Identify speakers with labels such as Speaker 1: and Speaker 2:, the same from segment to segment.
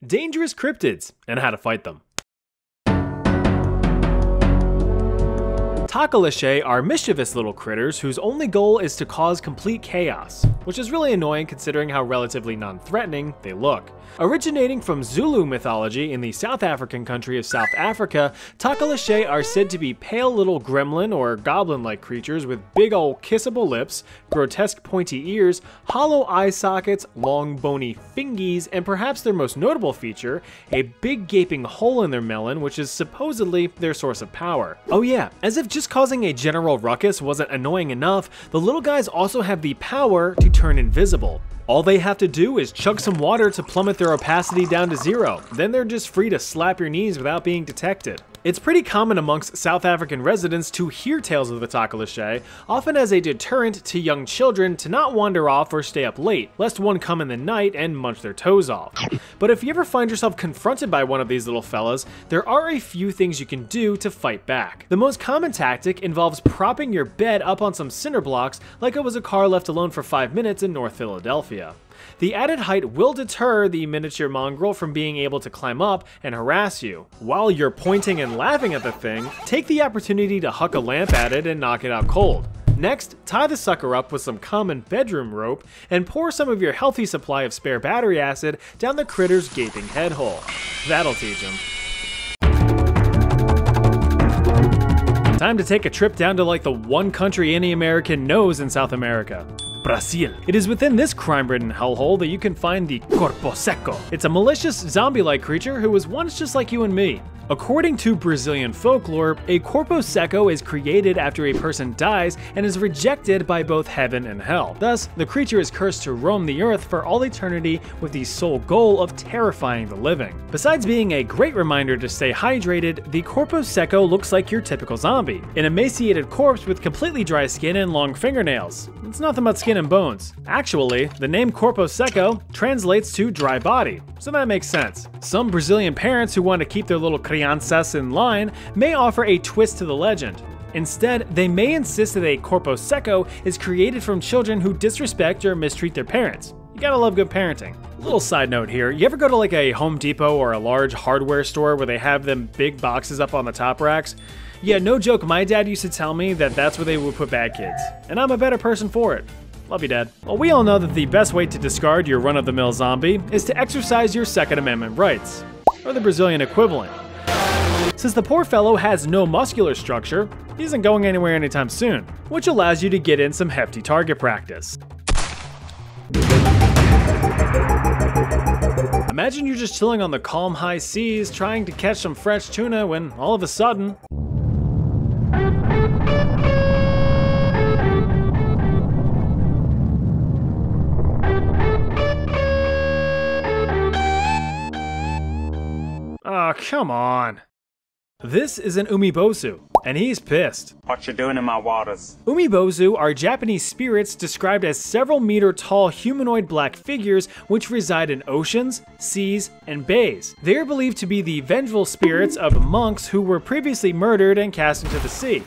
Speaker 1: dangerous cryptids, and how to fight them. Tokoloshe are mischievous little critters whose only goal is to cause complete chaos, which is really annoying considering how relatively non-threatening they look. Originating from Zulu mythology in the South African country of South Africa, Tokoloshe are said to be pale little gremlin or goblin-like creatures with big ol' kissable lips, grotesque pointy ears, hollow eye sockets, long bony fingies, and perhaps their most notable feature, a big gaping hole in their melon which is supposedly their source of power. Oh yeah, as if just causing a general ruckus wasn't annoying enough, the little guys also have the power to turn invisible. All they have to do is chug some water to plummet their opacity down to 0, then they're just free to slap your knees without being detected. It's pretty common amongst South African residents to hear tales of the Tokoloshe, often as a deterrent to young children to not wander off or stay up late, lest one come in the night and munch their toes off. But if you ever find yourself confronted by one of these little fellas, there are a few things you can do to fight back. The most common tactic involves propping your bed up on some cinder blocks like it was a car left alone for 5 minutes in North Philadelphia. The added height will deter the miniature mongrel from being able to climb up and harass you. While you're pointing and laughing at the thing, take the opportunity to huck a lamp at it and knock it out cold. Next, tie the sucker up with some common bedroom rope and pour some of your healthy supply of spare battery acid down the critter's gaping head hole. That'll teach him. Time to take a trip down to like the one country any American knows in South America. Brazil. It is within this crime-ridden hellhole that you can find the Corpo Seco. It's a malicious zombie-like creature who was once just like you and me. According to Brazilian folklore, a Corpo Seco is created after a person dies and is rejected by both heaven and hell. Thus, the creature is cursed to roam the earth for all eternity with the sole goal of terrifying the living. Besides being a great reminder to stay hydrated, the Corpo Seco looks like your typical zombie, an emaciated corpse with completely dry skin and long fingernails. It's nothing but skin and bones. Actually, the name Corpo Seco translates to dry body, so that makes sense. Some Brazilian parents who want to keep their little crianças in line may offer a twist to the legend. Instead, they may insist that a Corpo Seco is created from children who disrespect or mistreat their parents. You gotta love good parenting. Little side note here, you ever go to like a Home Depot or a large hardware store where they have them big boxes up on the top racks? Yeah, no joke, my dad used to tell me that that's where they would put bad kids, and I'm a better person for it. Love you, Dad. Well, we all know that the best way to discard your run-of-the-mill zombie is to exercise your Second Amendment rights, or the Brazilian equivalent. Since the poor fellow has no muscular structure, he isn't going anywhere anytime soon, which allows you to get in some hefty target practice. Imagine you're just chilling on the calm high seas trying to catch some fresh tuna when all of a sudden, oh, come on. This is an Umibozu, and he's pissed.
Speaker 2: What you doing in my waters?
Speaker 1: Umibozu are Japanese spirits described as several meter tall humanoid black figures which reside in oceans, seas, and bays. They are believed to be the vengeful spirits of monks who were previously murdered and cast into the sea.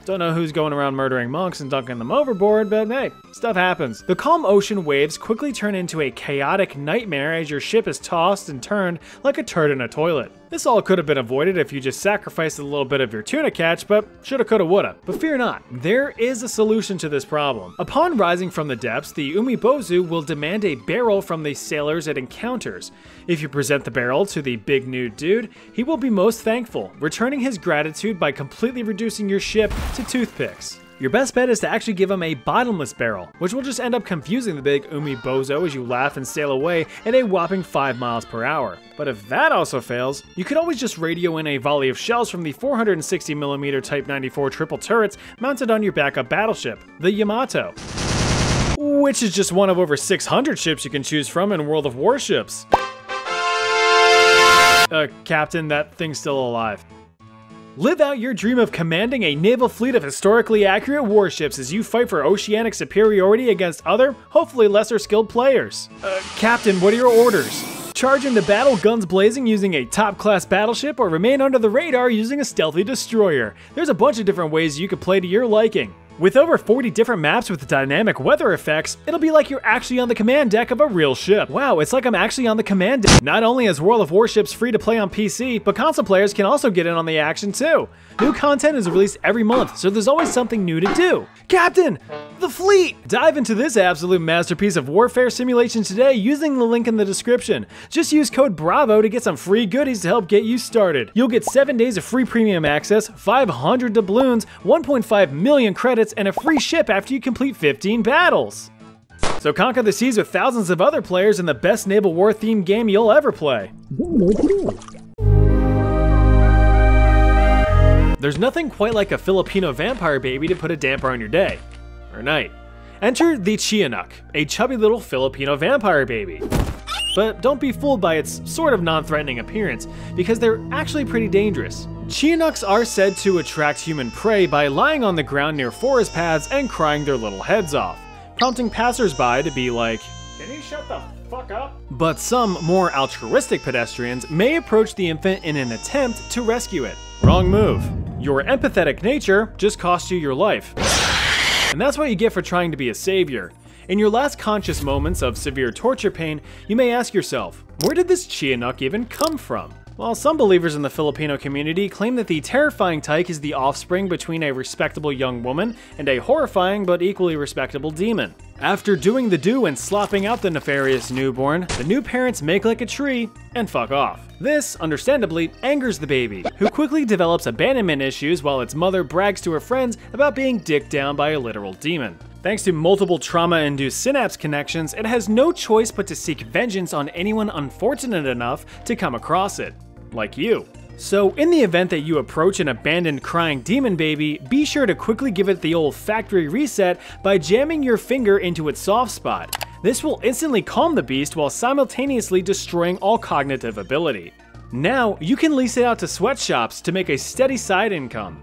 Speaker 1: Don't know who's going around murdering monks and dunking them overboard, but hey, stuff happens. The calm ocean waves quickly turn into a chaotic nightmare as your ship is tossed and turned like a turd in a toilet. This all could have been avoided if you just sacrificed a little bit of your tuna catch, but shoulda, coulda, woulda. But fear not, there is a solution to this problem. Upon rising from the depths, the Umibozu will demand a barrel from the sailors it encounters. If you present the barrel to the big nude dude, he will be most thankful, returning his gratitude by completely reducing your ship to toothpicks. Your best bet is to actually give him a bottomless barrel, which will just end up confusing the big Umibozu as you laugh and sail away at a whopping 5 miles per hour. But if that also fails, you could always just radio in a volley of shells from the 460mm Type 94 triple turrets mounted on your backup battleship, the Yamato, which is just one of over 600 ships you can choose from in World of Warships. Captain, that thing's still alive. Live out your dream of commanding a naval fleet of historically accurate warships as you fight for oceanic superiority against other, hopefully lesser skilled players. Captain, what are your orders? Charge into battle guns blazing using a top-class battleship or remain under the radar using a stealthy destroyer. There's a bunch of different ways you could play to your liking. With over 40 different maps with dynamic weather effects, it'll be like you're actually on the command deck of a real ship. Wow, it's like I'm actually on the command deck. Not only is World of Warships free to play on PC, but console players can also get in on the action too. New content is released every month, so there's always something new to do. Captain, the fleet! Dive into this absolute masterpiece of warfare simulation today using the link in the description. Just use code BRAVO to get some free goodies to help get you started. You'll get 7 days of free premium access, 500 doubloons, 1.5 million credits, and a free ship after you complete 15 battles. So conquer the seas with thousands of other players in the best naval war themed game you'll ever play. There's nothing quite like a Filipino vampire baby to put a damper on your day, or night. Enter the Tiyanak, a chubby little Filipino vampire baby. But don't be fooled by its sort of non-threatening appearance, because they're actually pretty dangerous. Tiyanaks are said to attract human prey by lying on the ground near forest paths and crying their little heads off, prompting passersby to be like, "Can you shut the fuck up?" But some more altruistic pedestrians may approach the infant in an attempt to rescue it. Wrong move. Your empathetic nature just cost you your life. And that's what you get for trying to be a savior. In your last conscious moments of severe torture pain, you may ask yourself, where did this Tiyanak even come from? While some believers in the Filipino community claim that the terrifying tyke is the offspring between a respectable young woman and a horrifying but equally respectable demon. After doing the do and slopping out the nefarious newborn, the new parents make like a tree and fuck off. This, understandably, angers the baby, who quickly develops abandonment issues while its mother brags to her friends about being dicked down by a literal demon. Thanks to multiple trauma-induced synapse connections, it has no choice but to seek vengeance on anyone unfortunate enough to come across it. Like you. So in the event that you approach an abandoned crying demon baby, be sure to quickly give it the old factory reset by jamming your finger into its soft spot. This will instantly calm the beast while simultaneously destroying all cognitive ability. Now, you can lease it out to sweatshops to make a steady side income.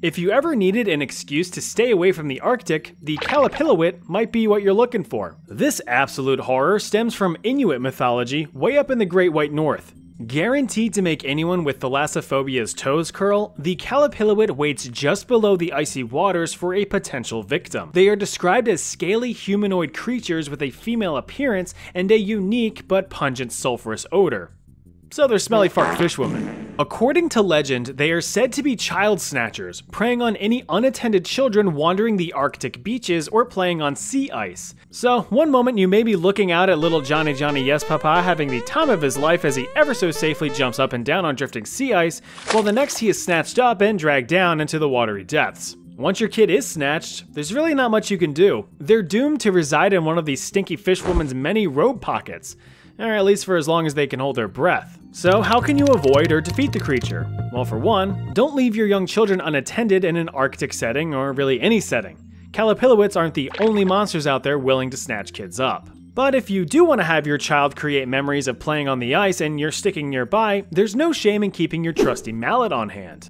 Speaker 1: If you ever needed an excuse to stay away from the Arctic, the Qallupilluit might be what you're looking for. This absolute horror stems from Inuit mythology way up in the Great White North. Guaranteed to make anyone with thalassophobia's toes curl, the Qallupilluit waits just below the icy waters for a potential victim. They are described as scaly humanoid creatures with a female appearance and a unique but pungent sulfurous odor. So they're smelly fart fishwomen. According to legend, they are said to be child snatchers, preying on any unattended children wandering the Arctic beaches or playing on sea ice. So one moment you may be looking out at little Johnny Yes Papa having the time of his life as he ever so safely jumps up and down on drifting sea ice, while the next he is snatched up and dragged down into the watery depths. Once your kid is snatched, there's really not much you can do. They're doomed to reside in one of these stinky fishwoman's many robe pockets. Or at least for as long as they can hold their breath. So how can you avoid or defeat the creature? Well, for one, don't leave your young children unattended in an Arctic setting, or really any setting. Qallupilluits aren't the only monsters out there willing to snatch kids up. But if you do want to have your child create memories of playing on the ice and you're sticking nearby, there's no shame in keeping your trusty mallet on hand.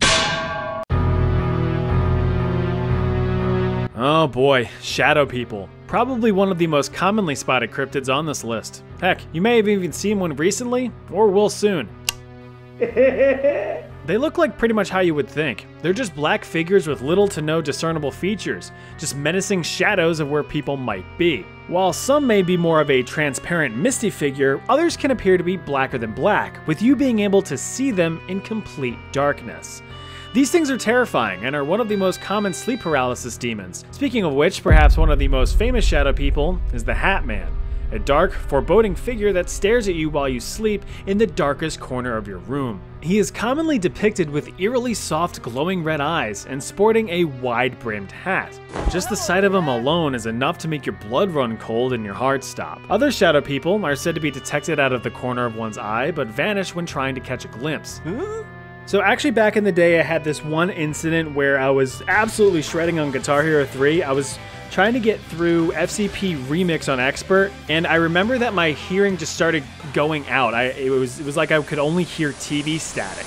Speaker 1: Oh boy, shadow people. Probably one of the most commonly spotted cryptids on this list. Heck, you may have even seen one recently, or will soon. They look like pretty much how you would think. They're just black figures with little to no discernible features, just menacing shadows of where people might be. While some may be more of a transparent misty figure, others can appear to be blacker than black, with you being able to see them in complete darkness. These things are terrifying and are one of the most common sleep paralysis demons. Speaking of which, perhaps one of the most famous shadow people is the Hat Man, a dark, foreboding figure that stares at you while you sleep in the darkest corner of your room. He is commonly depicted with eerily soft glowing red eyes and sporting a wide-brimmed hat. Just the sight of him alone is enough to make your blood run cold and your heart stop. Other shadow people are said to be detected out of the corner of one's eye but vanish when trying to catch a glimpse. So actually back in the day I had this one incident where I was absolutely shredding on Guitar Hero 3. I was trying to get through FCP Remix on Expert, and I remember that my hearing just started going out. It was like I could only hear TV static.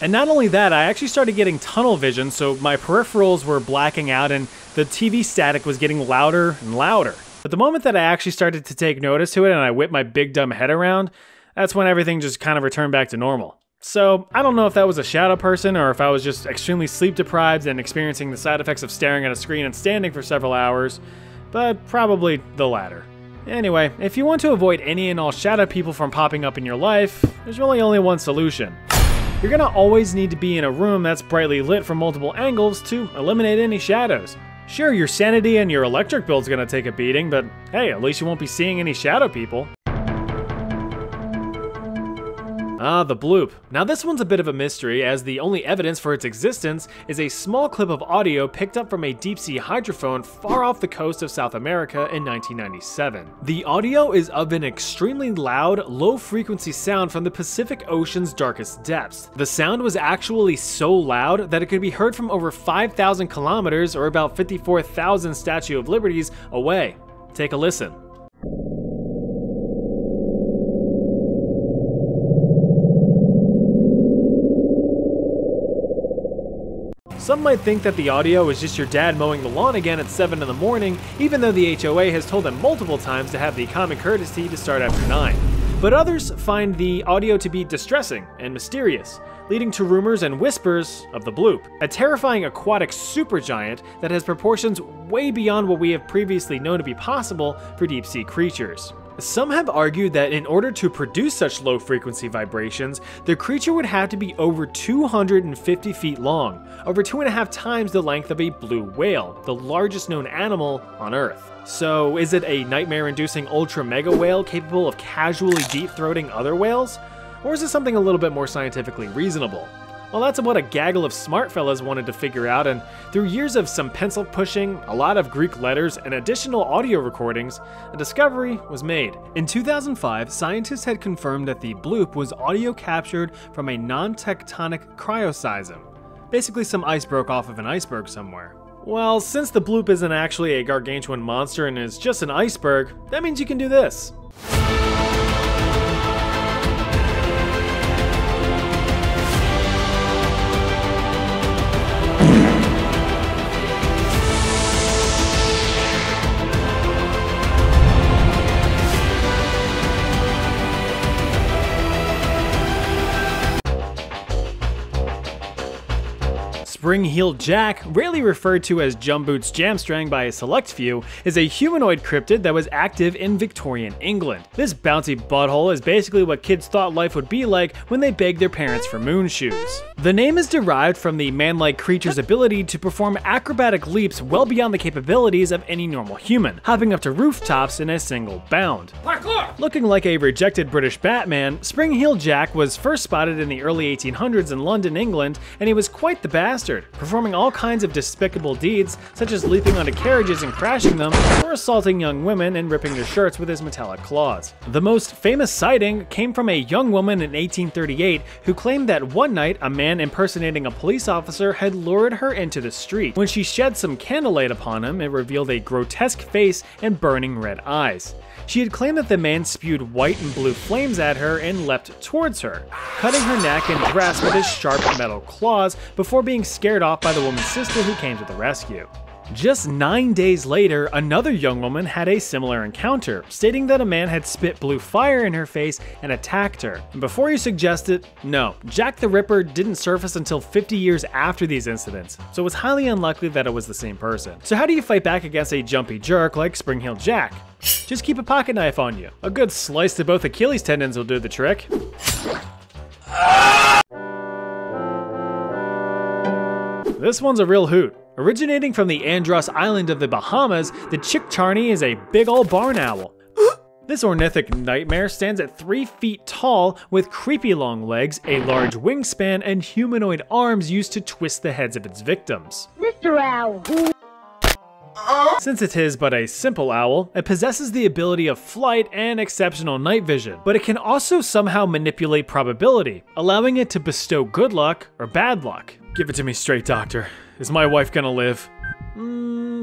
Speaker 1: And not only that, I actually started getting tunnel vision, so my peripherals were blacking out and the TV static was getting louder and louder. But the moment that I actually started to take notice to it and I whipped my big dumb head around, that's when everything just kind of returned back to normal. So I don't know if that was a shadow person or if I was just extremely sleep deprived and experiencing the side effects of staring at a screen and standing for several hours, but probably the latter. Anyway, if you want to avoid any and all shadow people from popping up in your life, there's really only one solution. You're gonna always need to be in a room that's brightly lit from multiple angles to eliminate any shadows. Sure, your sanity and your electric bill's gonna take a beating, but hey, at least you won't be seeing any shadow people. The Bloop. Now this one's a bit of a mystery, as the only evidence for its existence is a small clip of audio picked up from a deep-sea hydrophone far off the coast of South America in 1997. The audio is of an extremely loud, low-frequency sound from the Pacific Ocean's darkest depths. The sound was actually so loud that it could be heard from over 5,000 kilometers, or about 54,000 Statue of Liberties, away. Take a listen. Some might think that the audio is just your dad mowing the lawn again at 7 in the morning, even though the HOA has told them multiple times to have the common courtesy to start after 9. But others find the audio to be distressing and mysterious, leading to rumors and whispers of the Bloop, a terrifying aquatic supergiant that has proportions way beyond what we have previously known to be possible for deep-sea creatures. Some have argued that in order to produce such low-frequency vibrations, the creature would have to be over 250 feet long, over 2.5 times the length of a blue whale, the largest known animal on Earth. So is it a nightmare-inducing ultra-mega whale capable of casually deep-throating other whales? Or is it something a little bit more scientifically reasonable? Well, that's what a gaggle of smart fellas wanted to figure out, and through years of some pencil pushing, a lot of Greek letters, and additional audio recordings, a discovery was made. In 2005, scientists had confirmed that the Bloop was audio captured from a non-tectonic cryoseism. Basically, some ice broke off of an iceberg somewhere. Well, since the Bloop isn't actually a gargantuan monster and is just an iceberg, that means you can do this. Spring-heeled Jack, rarely referred to as Jumboots Jamstrang by a select few, is a humanoid cryptid that was active in Victorian England. This bouncy butthole is basically what kids thought life would be like when they begged their parents for moon shoes. The name is derived from the man-like creature's ability to perform acrobatic leaps well beyond the capabilities of any normal human, hopping up to rooftops in a single bound. Parkour! Looking like a rejected British Batman, Spring-heeled Jack was first spotted in the early 1800s in London, England, and he was quite the bastard, performing all kinds of despicable deeds, such as leaping onto carriages and crashing them, or assaulting young women and ripping their shirts with his metallic claws. The most famous sighting came from a young woman in 1838 who claimed that one night a man impersonating a police officer had lured her into the street. When she shed some candlelight upon him, it revealed a grotesque face and burning red eyes. She had claimed that the man spewed white and blue flames at her and leapt towards her, cutting her neck and breast with his sharp metal claws before being scared off by the woman's sister who came to the rescue. Just 9 days later, another young woman had a similar encounter, stating that a man had spit blue fire in her face and attacked her. And before you suggest it, no, Jack the Ripper didn't surface until 50 years after these incidents, so it was highly unlikely that it was the same person. So how do you fight back against a jumpy jerk like Spring-heeled Jack? Just keep a pocket knife on you. A good slice to both Achilles tendons will do the trick. This one's a real hoot. Originating from the Andros Island of the Bahamas, the Chickcharney is a big ol' barn owl. This ornithic nightmare stands at 3 feet tall with creepy long legs, a large wingspan, and humanoid arms used to twist the heads of its victims.
Speaker 2: Mr. Owl.
Speaker 1: Since it is but a simple owl, it possesses the ability of flight and exceptional night vision, but it can also somehow manipulate probability, allowing it to bestow good luck or bad luck. Give it to me straight, doctor. Is my wife gonna live?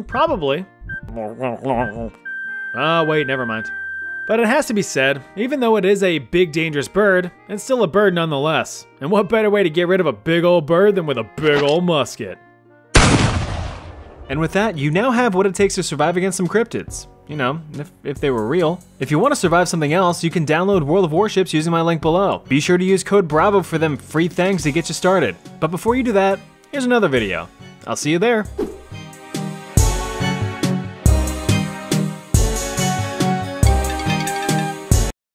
Speaker 1: Probably. Ah, wait, never mind. But it has to be said, even though it is a big dangerous bird, it's still a bird nonetheless. And what better way to get rid of a big old bird than with a big old musket? And with that, you now have what it takes to survive against some cryptids. you know, if they were real. If you want to survive something else, you can download World of Warships using my link below. Be sure to use code BRAVO for them free things to get you started. But before you do that, here's another video. I'll see you there.